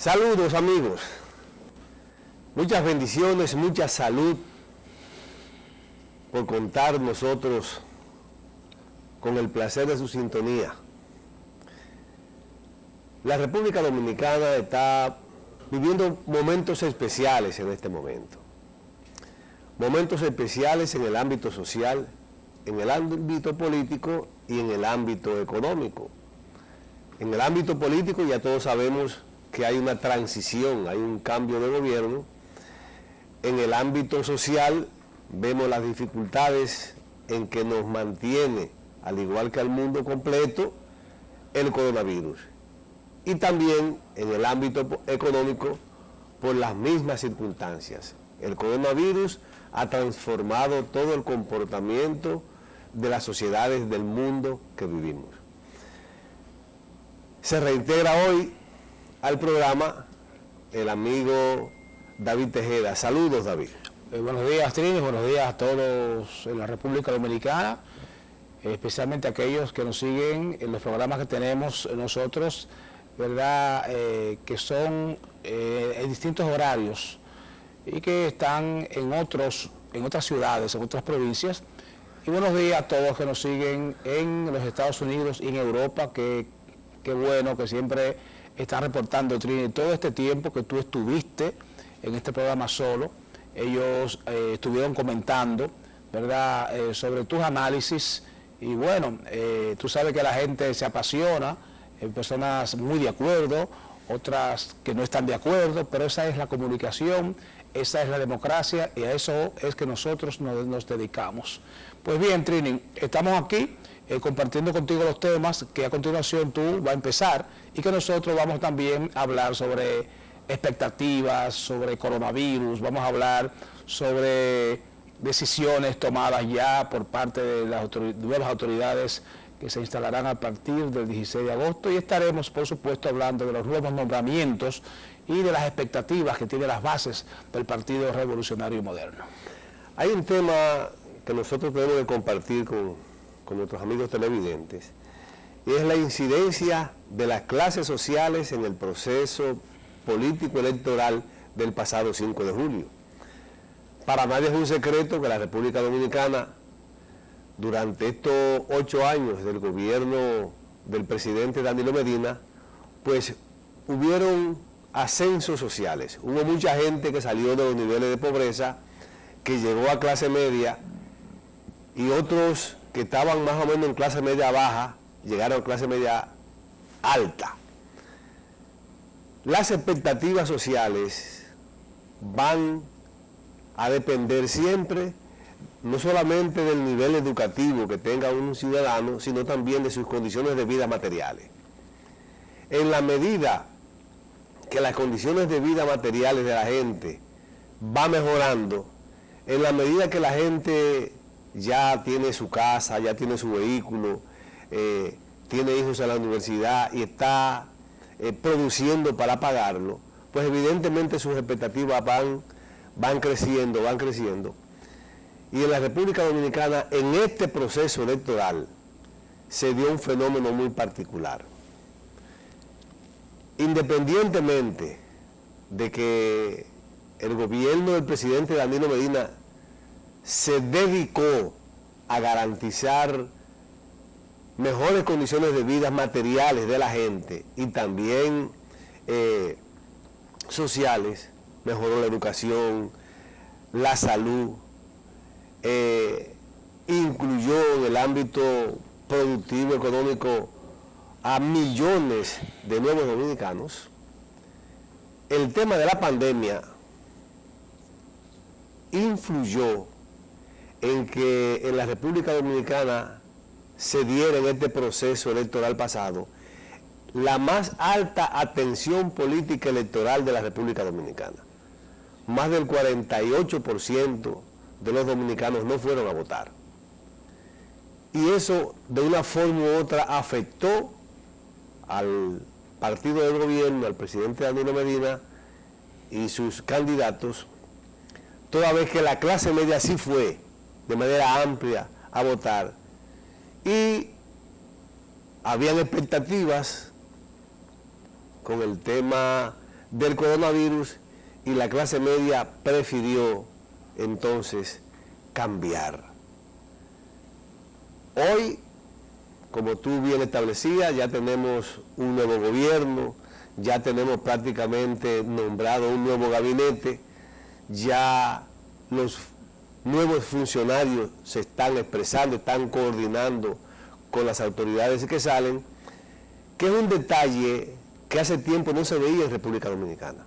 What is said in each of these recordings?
Saludos amigos, muchas bendiciones, mucha salud por contar nosotros con el placer de su sintonía. La República Dominicana está viviendo momentos especiales en este momento. Momentos especiales en el ámbito social, en el ámbito político y en el ámbito económico. En el ámbito político ya todos sabemos que hay una transición, hay un cambio de gobierno. En el ámbito social vemos las dificultades en que nos mantiene, al igual que al mundo completo, el coronavirus. Y también en el ámbito económico por las mismas circunstancias. El coronavirus ha transformado todo el comportamiento de las sociedades del mundo que vivimos. Se reintegra hoy al programa el amigo David Tejeda. Saludos, David. Buenos días, Trini, buenos días a todos en la República Dominicana, especialmente aquellos que nos siguen en los programas que tenemos nosotros, ¿verdad? Que son en distintos horarios y que están en otras ciudades, en otras provincias. Y buenos días a todos que nos siguen en los Estados Unidos y en Europa, que bueno que siempre están reportando, Trini, todo este tiempo que tú estuviste en este programa solo. Ellos estuvieron comentando, ¿verdad?, sobre tus análisis. Y bueno, tú sabes que la gente se apasiona, personas muy de acuerdo, otras que no están de acuerdo, pero esa es la comunicación, esa es la democracia y a eso es que nosotros nos dedicamos. Pues bien, Trini, estamos aquí compartiendo contigo los temas que a continuación tú vas a empezar y que nosotros vamos también a hablar sobre expectativas, sobre coronavirus, vamos a hablar sobre decisiones tomadas ya por parte de las nuevas autoridades que se instalarán a partir del 16 de agosto y estaremos, por supuesto, hablando de los nuevos nombramientos y de las expectativas que tiene las bases del Partido Revolucionario Moderno. Hay un tema que nosotros tenemos que compartir con nuestros amigos televidentes, y es la incidencia de las clases sociales en el proceso político electoral del pasado 5 de julio. Para nadie es un secreto que la República Dominicana, durante estos 8 años del gobierno del presidente Danilo Medina, pues hubieron ascensos sociales. Hubo mucha gente que salió de los niveles de pobreza, que llegó a clase media, y otros que estaban más o menos en clase media baja, llegaron a clase media alta. Las expectativas sociales van a depender siempre, no solamente del nivel educativo que tenga un ciudadano, sino también de sus condiciones de vida materiales. En la medida que las condiciones de vida materiales de la gente va mejorando, en la medida que la gente ya tiene su casa, ya tiene su vehículo, tiene hijos en la universidad y está produciendo para pagarlo, pues evidentemente sus expectativas van creciendo. Y en la República Dominicana, en este proceso electoral, se dio un fenómeno muy particular. Independientemente de que el gobierno del presidente Danilo Medina se dedicó a garantizar mejores condiciones de vida materiales de la gente y también sociales, mejoró la educación, la salud, incluyó en el ámbito productivo, económico, a millones de nuevos dominicanos. El tema de la pandemia influyó en que en la República Dominicana se diera en este proceso electoral pasado la más alta atención política electoral de la República Dominicana. Más del 48% de los dominicanos no fueron a votar. Y eso, de una forma u otra, afectó al partido del gobierno, al presidente Danilo Medina y sus candidatos, toda vez que la clase media sí fue de manera amplia a votar y habían expectativas con el tema del coronavirus y la clase media prefirió entonces cambiar. Hoy, como tú bien establecías, ya tenemos un nuevo gobierno, ya tenemos prácticamente nombrado un nuevo gabinete, ya los nuevos funcionarios se están expresando, están coordinando con las autoridades que salen, que es un detalle que hace tiempo no se veía en República Dominicana.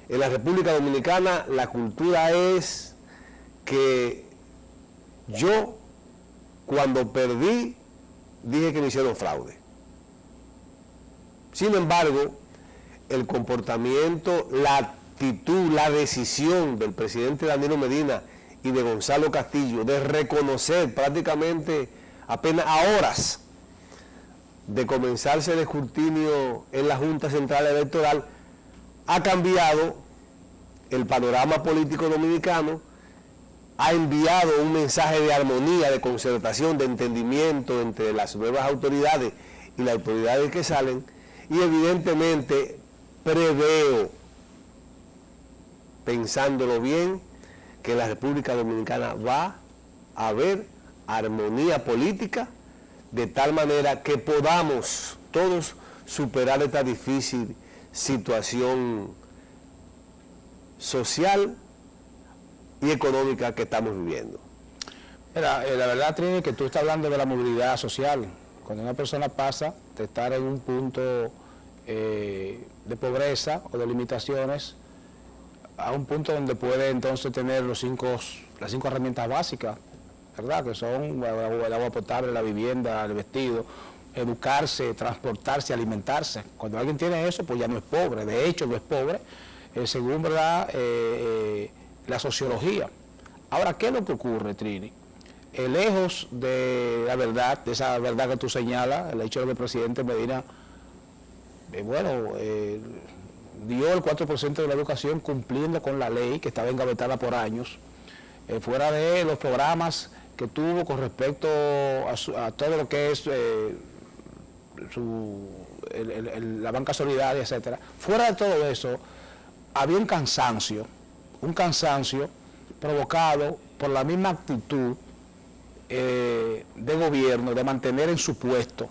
En la República Dominicana la cultura es que yo, cuando perdí, dije que me hicieron fraude. Sin embargo, el comportamiento, la actitud, la decisión del presidente Danilo Medina y de Gonzalo Castillo de reconocer prácticamente apenas a horas de comenzarse el escrutinio en la Junta Central Electoral ha cambiado el panorama político dominicano, ha enviado un mensaje de armonía, de concertación, de entendimiento entre las nuevas autoridades y las autoridades que salen, y evidentemente preveo, pensándolo bien, que en la República Dominicana va a haber armonía política, de tal manera que podamos todos superar esta difícil situación social y económica que estamos viviendo. Mira, la verdad, Trini, que tú estás hablando de la movilidad social. Cuando una persona pasa de estar en un punto de pobreza o de limitaciones a un punto donde puede entonces tener las cinco herramientas básicas, ¿verdad? Que son el agua potable, la vivienda, el vestido, educarse, transportarse, alimentarse. Cuando alguien tiene eso, pues ya no es pobre. De hecho, no es pobre, según, ¿verdad?, la sociología. Ahora, ¿qué es lo que ocurre, Trini? Lejos de la verdad, de esa verdad que tú señalas, el hecho de que el presidente Medina, dio el 4% de la educación cumpliendo con la ley que estaba engavetada por años, fuera de los programas que tuvo con respecto a todo lo que es la banca solidaria, etcétera. Fuera de todo eso, había un cansancio provocado por la misma actitud de gobierno de mantener en su puesto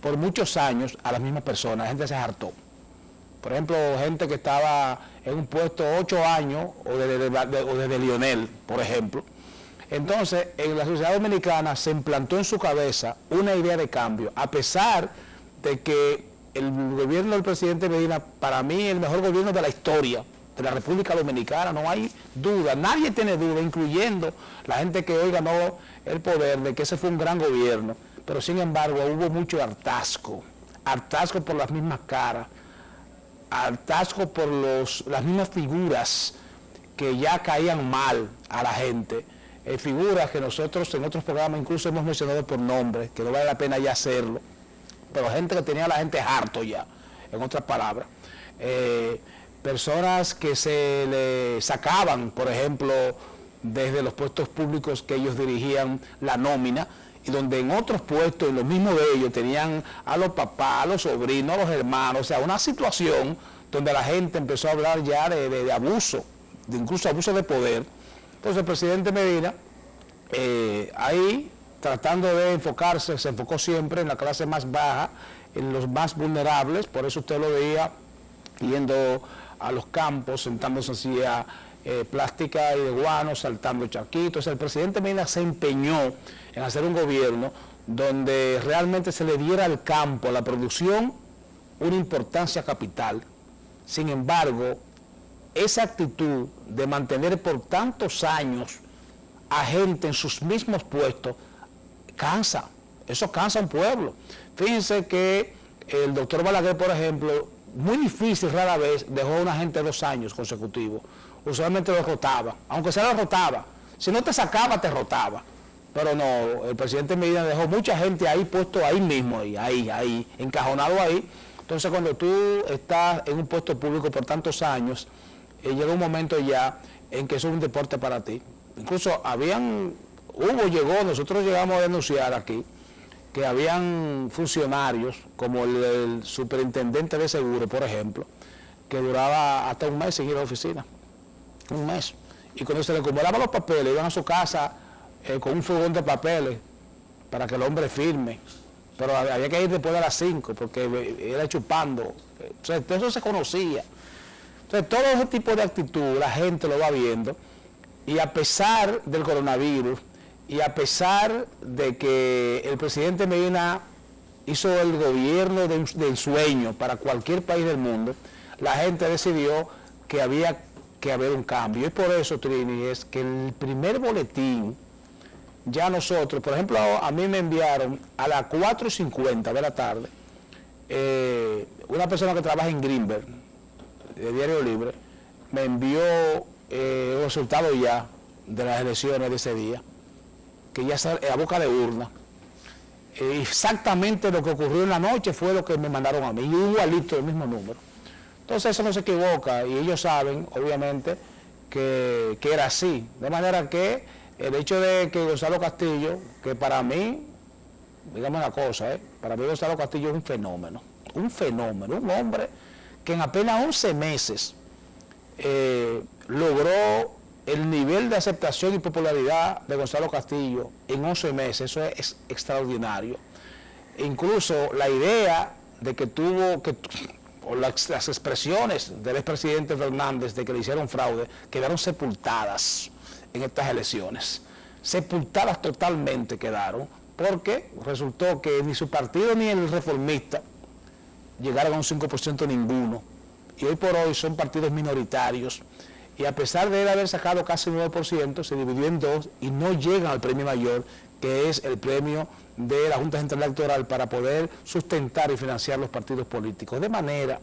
por muchos años a las mismas personas. La gente se hartó. Por ejemplo, gente que estaba en un puesto 8 años, o desde Lionel, por ejemplo. Entonces, en la sociedad dominicana se implantó en su cabeza una idea de cambio, a pesar de que el gobierno del presidente Medina, para mí, es el mejor gobierno de la historia de la República Dominicana, no hay duda, nadie tiene duda, incluyendo la gente que hoy ganó el poder, de que ese fue un gran gobierno, pero sin embargo hubo mucho hartazgo por las mismas caras, hartazgo por las mismas figuras que ya caían mal a la gente, figuras que nosotros en otros programas incluso hemos mencionado por nombre, que no vale la pena ya hacerlo, pero gente que tenía a la gente harto ya, en otras palabras. Personas que se le sacaban, por ejemplo, desde los puestos públicos que ellos dirigían la nómina, y donde en otros puestos, los mismos de ellos, tenían a los papás, a los sobrinos, a los hermanos, o sea, una situación donde la gente empezó a hablar ya de abuso, de incluso abuso de poder. Entonces el presidente Medina, ahí, tratando de enfocarse, se enfocó siempre en la clase más baja, en los más vulnerables, por eso usted lo veía yendo a los campos, sentándose así a plástica y de guano, saltando charquitos. El presidente Medina se empeñó en hacer un gobierno donde realmente se le diera al campo, a la producción, una importancia capital. Sin embargo, esa actitud de mantener por tantos años a gente en sus mismos puestos, cansa, eso cansa a un pueblo. Fíjense que el doctor Balaguer, por ejemplo, muy difícil, rara vez, dejó a una gente 2 años consecutivos. Usualmente lo rotaba, aunque se lo rotaba. Si no te sacaba, te rotaba. Pero no, el presidente Medina dejó mucha gente ahí, puesto ahí mismo, ahí, encajonado ahí. Entonces, cuando tú estás en un puesto público por tantos años, llega un momento ya en que eso es un deporte para ti. Incluso nosotros llegamos a denunciar aquí, que habían funcionarios, como el superintendente de seguro, por ejemplo, que duraba hasta un mes sin ir a la oficina. Un mes. Y cuando se le acumulaban los papeles, iban a su casa con un fogón de papeles para que el hombre firme. Pero había que ir después de las 5 porque era chupando. O sea, eso se conocía. Entonces, todo ese tipo de actitud la gente lo va viendo. Y a pesar del coronavirus, y a pesar de que el presidente Medina hizo el gobierno del sueño para cualquier país del mundo, la gente decidió que había que haber un cambio. Y por eso, Trini, es que el primer boletín, ya nosotros, por ejemplo, a mí me enviaron a las 4:50 de la tarde, una persona que trabaja en Greenberg, de Diario Libre, me envió el resultado ya de las elecciones de ese día, que ya está a boca de urna. Exactamente lo que ocurrió en la noche fue lo que me mandaron a mí, y igualito el mismo número. Entonces eso no se equivoca, y ellos saben, obviamente, que era así. De manera que el hecho de que Gonzalo Castillo, que para mí, dígame una cosa, para mí Gonzalo Castillo es un fenómeno, un hombre que en apenas 11 meses logró el nivel de aceptación y popularidad de Gonzalo Castillo en 11 meses, eso es extraordinario. E incluso la idea de que tuvo, o las expresiones del expresidente Fernández de que le hicieron fraude, quedaron sepultadas en estas elecciones. Sepultadas totalmente quedaron, porque resultó que ni su partido ni el Reformista llegaron a un 5% ninguno. Y hoy por hoy son partidos minoritarios. Y a pesar de él haber sacado casi 9%, se dividió en dos y no llegan al premio mayor, que es el premio de la Junta Central Electoral para poder sustentar y financiar los partidos políticos. De manera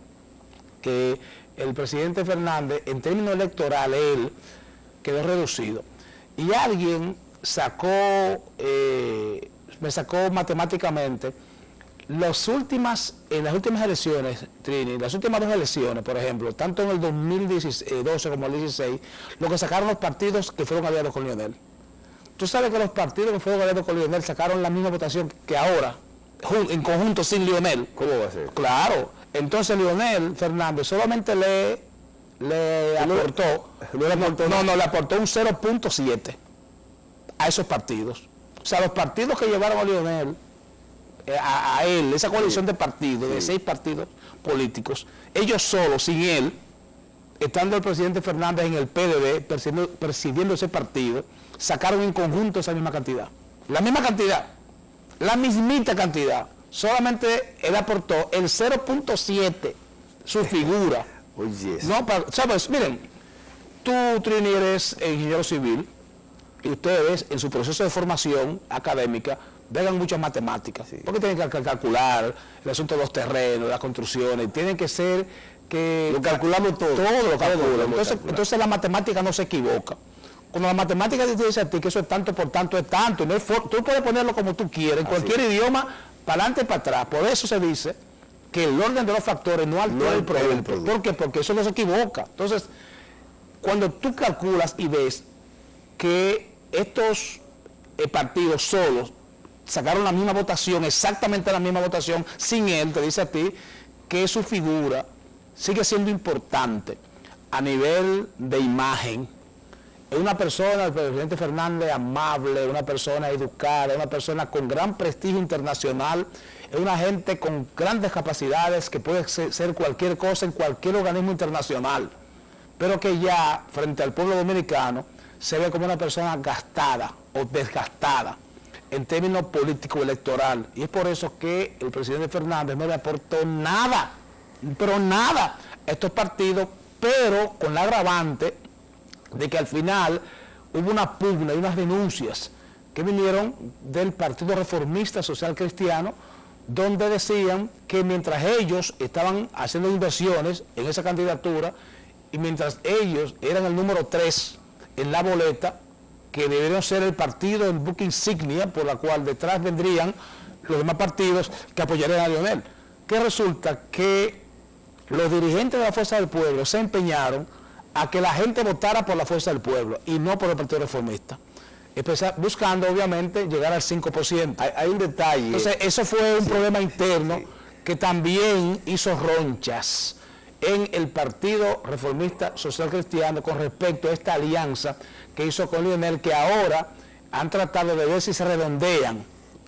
que el presidente Fernández, en términos electorales, él quedó reducido. Y alguien me sacó matemáticamente en las últimas elecciones, Trini, las últimas dos elecciones, por ejemplo, tanto en el 2012 como el 2016, lo que sacaron los partidos que fueron aliados con Lionel. Tú sabes que los partidos que fueron aliados con Lionel sacaron la misma votación que ahora, en conjunto sin Lionel. ¿Cómo va a ser? Claro. Entonces Lionel Fernández solamente le aportó, le aportó un 0.7 a esos partidos. O sea, los partidos que llevaron a Lionel, a él, esa coalición de partidos, de 6 partidos políticos, ellos solos, sin él, estando el presidente Fernández en el PDB, presidiendo ese partido, sacaron en conjunto esa misma cantidad. La misma cantidad, la mismita cantidad. Solamente él aportó el 0.7, su figura. Oye, No, ¿sabes? Miren, tú, Trini, eres ingeniero civil, y ustedes, en su proceso de formación académica, vengan muchas matemáticas, porque tienen que calcular el asunto de los terrenos, las construcciones, tienen que ser que... Lo calculamos todo. Todo lo calculamos. Entonces la matemática no se equivoca. Cuando la matemática te dice a ti que eso es tanto por tanto, es tanto, no es tú puedes ponerlo como tú quieras, en cualquier idioma, para adelante y para atrás. Por eso se dice que el orden de los factores no altera el producto. ¿Por qué? Porque eso no se equivoca. Entonces, cuando tú calculas y ves que estos partidos solos sacaron la misma votación, exactamente la misma votación, sin él, te dice a ti que su figura sigue siendo importante a nivel de imagen. Es una persona, el presidente Fernández, amable, una persona educada, una persona con gran prestigio internacional, es una gente con grandes capacidades que puede ser cualquier cosa en cualquier organismo internacional, pero que ya, frente al pueblo dominicano, se ve como una persona gastada o desgastada en términos político electoral. Y es por eso que el presidente Fernández no le aportó nada, pero nada, a estos partidos, pero con la agravante de que al final hubo una pugna y unas denuncias que vinieron del Partido Reformista Social Cristiano, donde decían que mientras ellos estaban haciendo inversiones en esa candidatura y mientras ellos eran el número 3 en la boleta, que deberían ser el partido en buque insignia por la cual detrás vendrían los demás partidos que apoyarían a Lionel. Que resulta que los dirigentes de la Fuerza del Pueblo se empeñaron a que la gente votara por la Fuerza del Pueblo y no por el Partido Reformista, buscando obviamente llegar al 5%. Hay un detalle. Entonces eso fue un problema interno que también hizo ronchas en el Partido Reformista Social Cristiano con respecto a esta alianza que hizo con Leonel, que ahora han tratado de ver si se redondean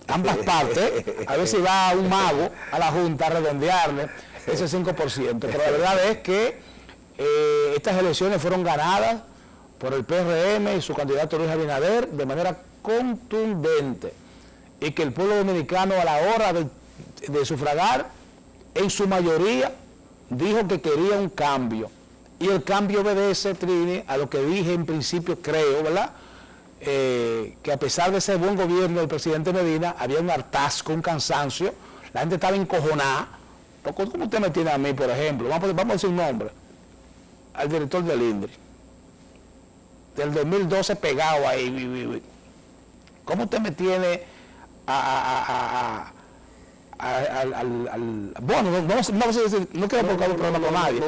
ambas partes, a ver si va un mago a la Junta a redondearle ese 5%. Pero la verdad es que estas elecciones fueron ganadas por el PRM y su candidato Luis Abinader de manera contundente, y que el pueblo dominicano a la hora de sufragar, en su mayoría, dijo que quería un cambio. Y el cambio obedece, Trini, a lo que dije en principio, creo, ¿verdad? Que a pesar de ese buen gobierno del presidente Medina, había un hartazgo, un cansancio, la gente estaba encojonada. ¿Cómo usted me tiene a mí, por ejemplo? Vamos a decir un nombre, al director del INDRI, del 2012 pegado ahí. ¿Cómo usted me tiene bueno, no quiero buscar un problema con nadie,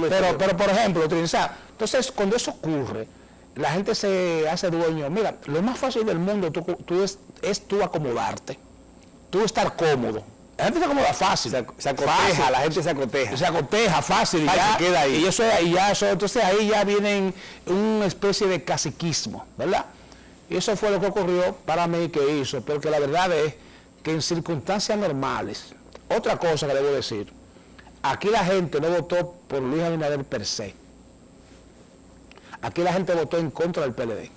pero por ejemplo, utilizar. Entonces, cuando eso ocurre, la gente se hace dueño. Mira, lo más fácil del mundo es tú acomodarte, tú estar cómodo. La gente se acomoda fácil. Se acoteja, la gente se acoteja. Se acoteja fácil y ya queda ahí. Entonces ahí ya viene una especie de caciquismo, ¿verdad? Y eso fue lo que ocurrió para mí que hizo, porque la verdad es que en circunstancias normales, otra cosa que debo decir, aquí la gente no votó por Luis Abinader per se. Aquí la gente votó en contra del PLD.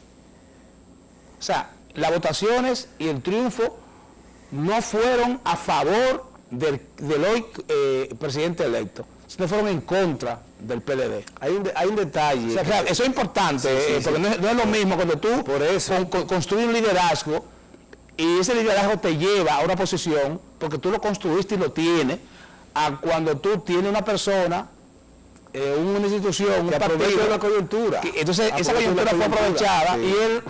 O sea, las votaciones y el triunfo no fueron a favor del hoy presidente electo, sino fueron en contra del PLD. Hay un detalle. O sea, claro, eso es importante, porque no es lo mismo cuando tú construyes un liderazgo y ese liderazgo te lleva a una posición, porque tú lo construiste y lo tienes, a cuando tú tienes una persona, una institución, un partido, una coyuntura. Entonces esa coyuntura fue aprovechada, sí. Y él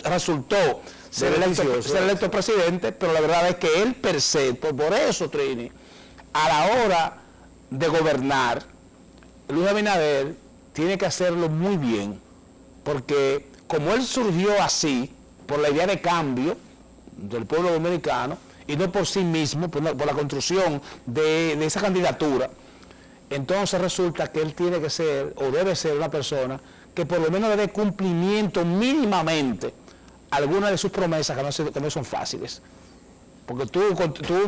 resultó ser electo presidente, pero la verdad es que él per se, por eso, Trini, a la hora de gobernar, Luis Abinader tiene que hacerlo muy bien, porque como él surgió así, por la idea de cambio del pueblo dominicano, y no por sí mismo, por la construcción de esa candidatura, entonces resulta que él tiene que ser, o debe ser, una persona que por lo menos le dé cumplimiento mínimamente a algunas de sus promesas que no son fáciles. Porque tú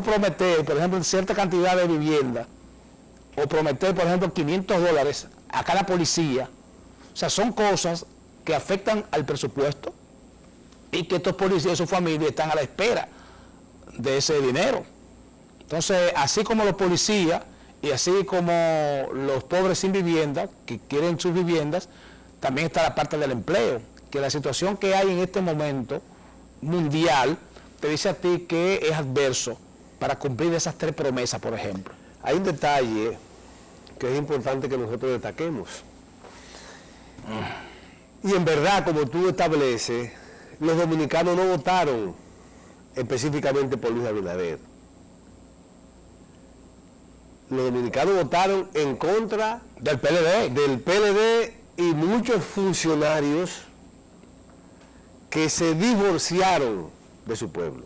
prometer, por ejemplo, cierta cantidad de vivienda, o prometer, por ejemplo, $500 a cada policía, o sea, son cosas que afectan al presupuesto y que estos policías y sus familias están a la espera de ese dinero. Entonces, así como los policías y así como los pobres sin vivienda, que quieren sus viviendas, también está la parte del empleo, que la situación que hay en este momento mundial te dice a ti que es adverso para cumplir esas 3 promesas, por ejemplo. Hay un detalle que es importante que nosotros destaquemos. Y en verdad, como tú estableces, los dominicanos no votaron específicamente por Luis Abinader. Los dominicanos votaron en contra del PLD y muchos funcionarios que se divorciaron de su pueblo.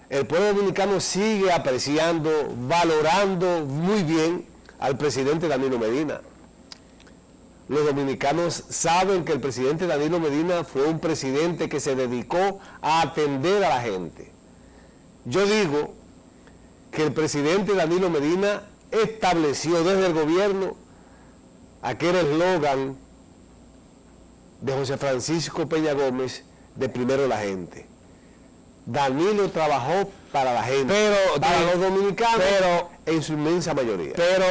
El pueblo dominicano sigue apreciando, valorando muy bien al presidente Danilo Medina. Los dominicanos saben que el presidente Danilo Medina fue un presidente que se dedicó a atender a la gente. Yo digo que el presidente Danilo Medina estableció desde el gobierno aquel eslogan de José Francisco Peña Gómez de primero la gente. Danilo trabajó para la gente, para los dominicanos, pero en su inmensa mayoría. Pero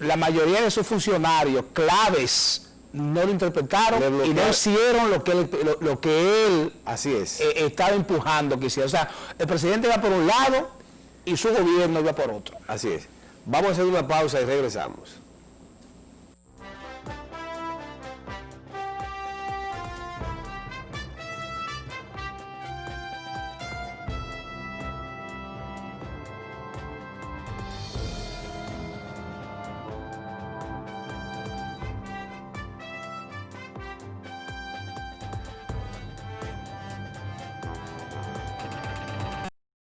la mayoría de sus funcionarios claves no lo interpretaron y no hicieron lo que él así es. Estaba empujando que hiciera. O sea, el presidente iba por un lado y su gobierno iba por otro. Así es. Vamos a hacer una pausa y regresamos.